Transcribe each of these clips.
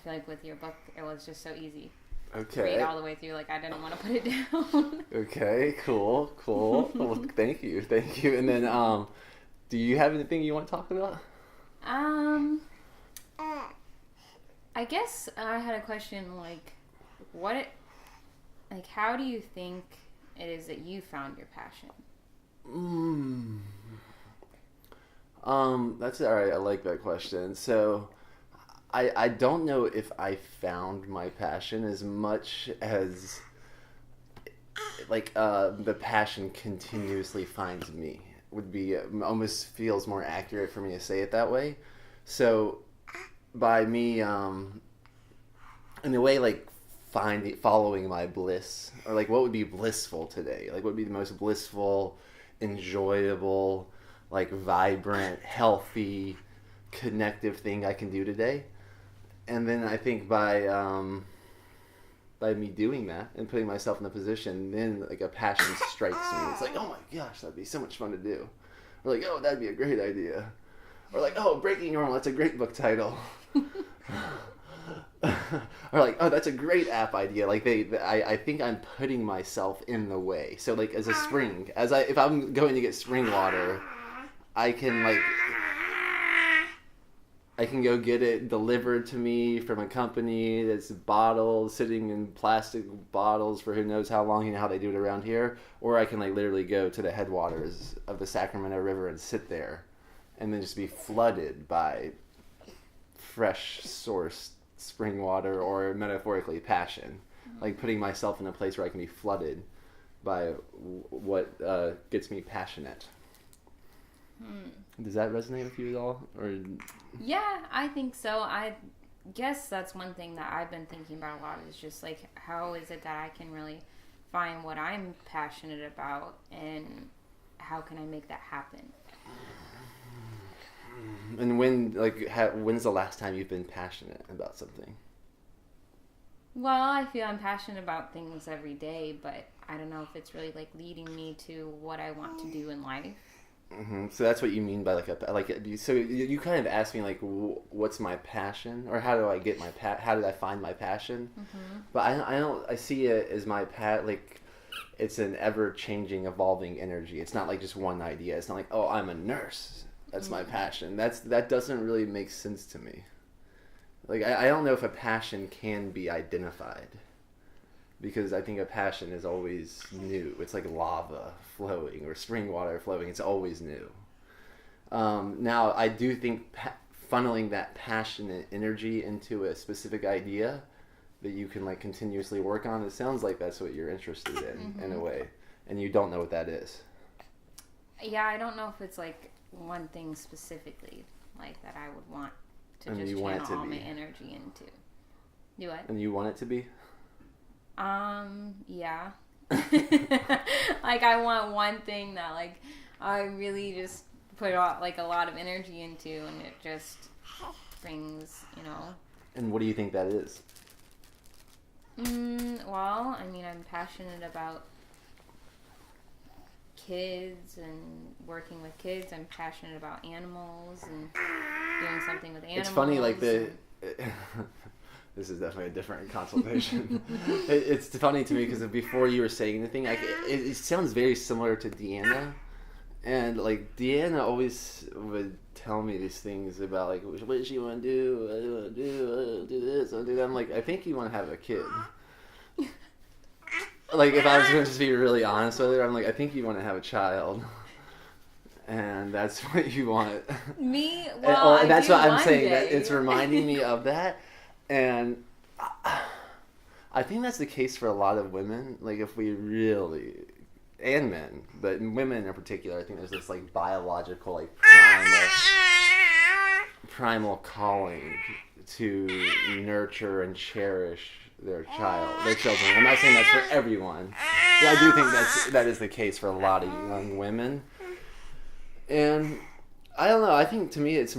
feel like with your book, it was just so easy. Okay. Read all the way through. Like, I didn't want to put it down. Okay, cool. Well, thank you. And then, do you have anything you want to talk about? I guess I had a question, like, how do you think it is that you found your passion? That's all right. I like that question. So, I don't know if I found my passion as much as the passion continuously finds me would be almost feels more accurate for me to say it that way. So by me in a way like following my bliss, or like what would be blissful today, like what would be the most blissful, enjoyable, like vibrant, healthy, connective thing I can do today. And then I think by me doing that and putting myself in a position, then like a passion strikes me. It's like, oh my gosh, that'd be so much fun to do. Or like, oh, that'd be a great idea. Or like, oh, Breaking Normal, that's a great book title. Or like, oh, that's a great app idea. Like I think I'm putting myself in the way. So like as a spring, if I'm going to get spring water, I can go get it delivered to me from a company that's bottled, sitting in plastic bottles for who knows how long, how they do it around here. Or I can like literally go to the headwaters of the Sacramento River and sit there and then just be flooded by fresh sourced spring water, or metaphorically passion. Like putting myself in a place where I can be flooded by what gets me passionate. Does that resonate with you at all? Or yeah, I think so. I guess that's one thing that I've been thinking about a lot, is just like, how is it that I can really find what I'm passionate about, and how can I make that happen? And when's the last time you've been passionate about something? Well, I feel I'm passionate about things every day, but I don't know if it's really like leading me to what I want to do in life. Mm-hmm. So that's what you mean by so you kind of asked me like, what's my passion, or how do I get how did I find my passion? Mm-hmm. But I see it as my like it's an ever changing, evolving energy. It's not like just one idea. It's not like, oh, I'm a nurse, that's my passion. That doesn't really make sense to me. Like I don't know if a passion can be identified, because I think a passion is always new. It's like lava flowing or spring water flowing. It's always new. Now, I do think funneling that passionate energy into a specific idea that you can like continuously work on, it sounds like that's what you're interested in a way. And you don't know what that is. Yeah, I don't know if it's like one thing specifically like that I would want to just channel all my energy into. Do what? And you want it to be? Yeah. Like, I want one thing that, like, I really just put like a lot of energy into, and it just brings, And what do you think that is? Well, I mean, I'm passionate about kids and working with kids. I'm passionate about animals and doing something with animals. It's funny, like this is definitely a different consultation. It's funny to me because before you were saying anything, it sounds very similar to Deanna. And like Deanna always would tell me these things about like, what does she want to do? I want to do this, I want to do that. I'm like, I think you want to have a kid. Like, if I was going to just be really honest with her, I'm like, I think you want to have a child. And that's what you want. Me? Well, and that's what I'm saying. That it's reminding me of that. And I think that's the case for a lot of women. Like, if we really, and men, but women in particular, I think there's this like biological, like primal calling to nurture and cherish their children. I'm not saying that's for everyone, but I do think that is the case for a lot of young women. And I don't know. I think to me, it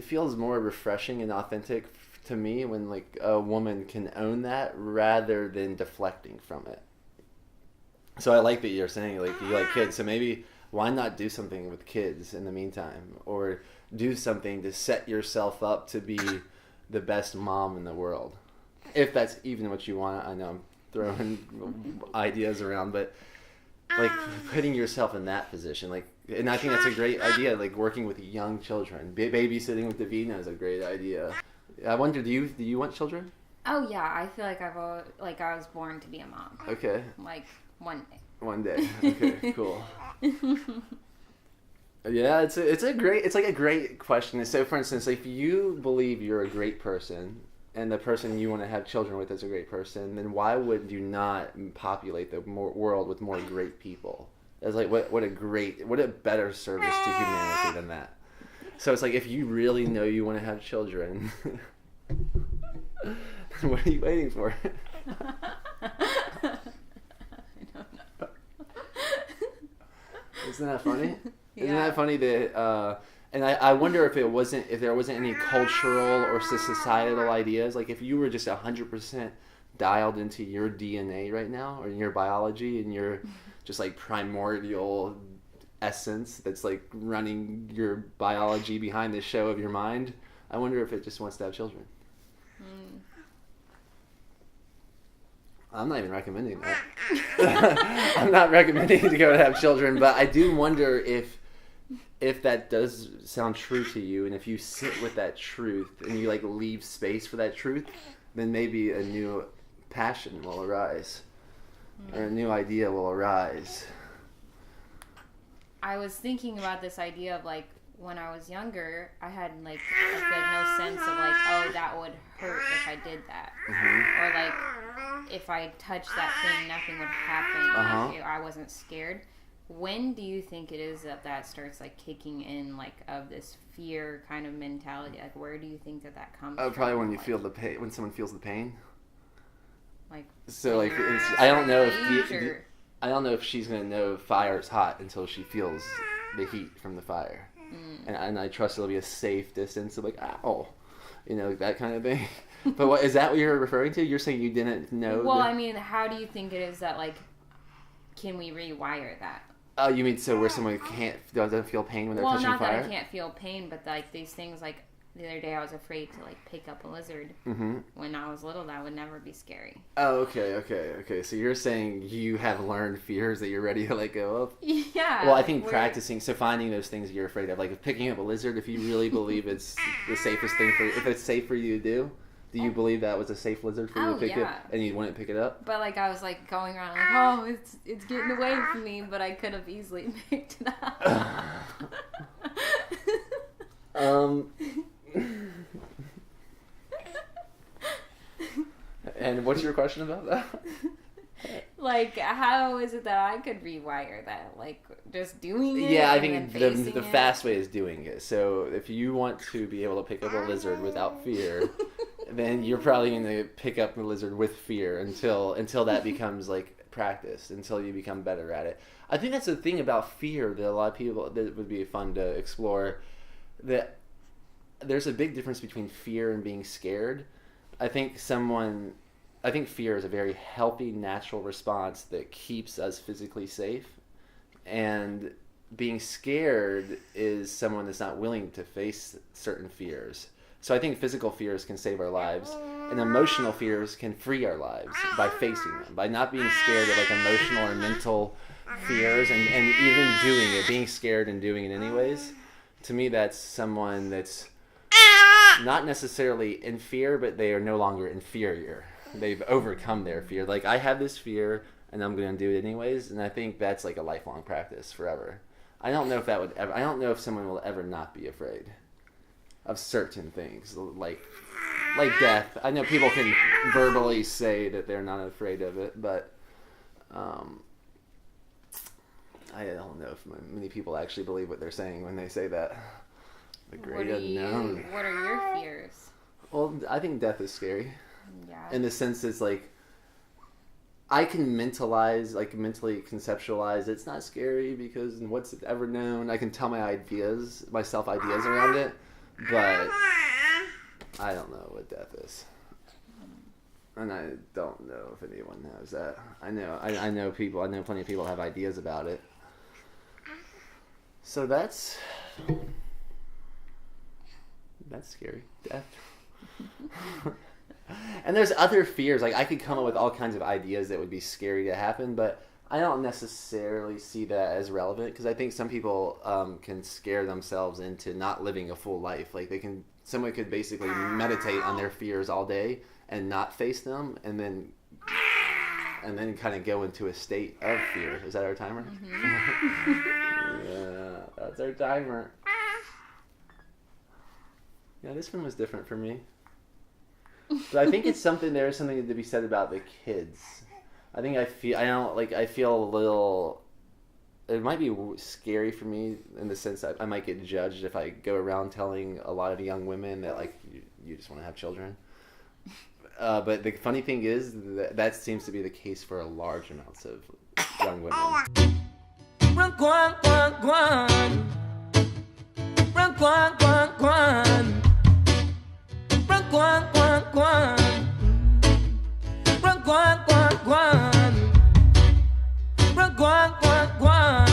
feels more refreshing and authentic to me when like a woman can own that rather than deflecting from it. So I like that you're saying like you like kids. So maybe why not do something with kids in the meantime, or do something to set yourself up to be the best mom in the world, if that's even what you want. I know I'm throwing ideas around, but like putting yourself in that position, like, and I think that's a great idea. Like working with young children, babysitting with Davina is a great idea. I wonder, do you want children? Oh yeah, I feel like I was born to be a mom. Okay. Like one day. One day. Okay. Cool. Yeah, it's like a great question. So, for instance, if you believe you're a great person and the person you want to have children with is a great person, then why would you not populate the world with more great people? It's like what a better service to humanity than that. So it's like if you really know you want to have children, what are you waiting for? I don't know. Isn't that funny? Yeah. Isn't that funny that? And I wonder if there wasn't any cultural or societal ideas. Like if you were just 100% dialed into your DNA right now, or in your biology, and your just like primordial essence that's like running your biology behind the show of your mind. I wonder if it just wants to have children. I'm not even recommending that. I'm not recommending to go and have children, but I do wonder if that does sound true to you, and if you sit with that truth and you like leave space for that truth, then maybe a new passion will arise, or a new idea will arise. I was thinking about this idea of like when I was younger, I had like I feel like no sense of like, oh, that would hurt if I did that, or like if I touched that thing, nothing would happen. Like, I wasn't scared. When do you think it is that starts like kicking in, like of this fear kind of mentality? Like where do you think that comes from? Probably when you feel the pain, when someone feels the pain. Like so, like I don't know if I don't know if she's gonna know fire is hot until she feels the heat from the fire, and I trust it'll be a safe distance of like ow, that kind of thing. But is that what you're referring to? You're saying you didn't know? Well, I mean, how do you think it is that like can we rewire that? Oh, you mean so where someone doesn't feel pain when they're touching fire? Well, not that I can't feel pain, but like these things, like the other day I was afraid to like pick up a lizard. When I was little, that would never be scary. Oh, okay. So you're saying you have learned fears that you're ready to let go of? Yeah. Well, I think practicing, so finding those things that you're afraid of, like picking up a lizard, if you really believe it's the safest thing if it's safe for you to do. Do you believe that was a safe lizard for you to pick it, and you wouldn't pick it up? But like I was like going around like, oh, it's getting away from me, but I could have easily picked it up. And what's your question about that? Like, how is it that I could rewire that? Like, just doing it? Yeah, I think the fast way is doing it. So if you want to be able to pick up a lizard without fear, then you're probably going to pick up the lizard with fear until that becomes like practice, until you become better at it. I think that's the thing about fear that a lot of people, that would be fun to explore, that there's a big difference between fear and being scared. I think fear is a very healthy, natural response that keeps us physically safe. And being scared is someone that's not willing to face certain fears. So I think physical fears can save our lives, and emotional fears can free our lives by facing them, by not being scared of like emotional or mental fears, and even doing it, being scared and doing it anyways. To me, that's someone that's not necessarily in fear, but they are no longer inferior. They've overcome their fear. Like, I have this fear, and I'm going to do it anyways, and I think that's like a lifelong practice forever. I don't know if someone will ever not be afraid of certain things, like death. I know people can verbally say that they're not afraid of it, but I don't know if many people actually believe what they're saying when they say that. The great unknown. What are your fears? Well, I think death is scary. Yeah. In the sense it's like, I can mentally conceptualize it's not scary because what's it ever known. I can tell myself ideas around it, but I don't know what death is. And I don't know if anyone knows that. I know plenty of people have ideas about it. So that's scary. Death. And there's other fears. Like I could come up with all kinds of ideas that would be scary to happen, but I don't necessarily see that as relevant because I think some people can scare themselves into not living a full life. Like someone could basically meditate on their fears all day and not face them, and then kind of go into a state of fear. Is that our timer? Mm-hmm. Yeah, that's our timer. Yeah, this one was different for me. But I think there's something to be said about the kids. I feel a little, it might be scary for me in the sense that I might get judged if I go around telling a lot of young women that like, you just want to have children. But the funny thing is that seems to be the case for a large amounts of young women. Run, guan, guan, guan. Run, guan, guan, guan. Run, guan, guan, guan. Run, guan, guan, guan. Run, guan, guan, guan.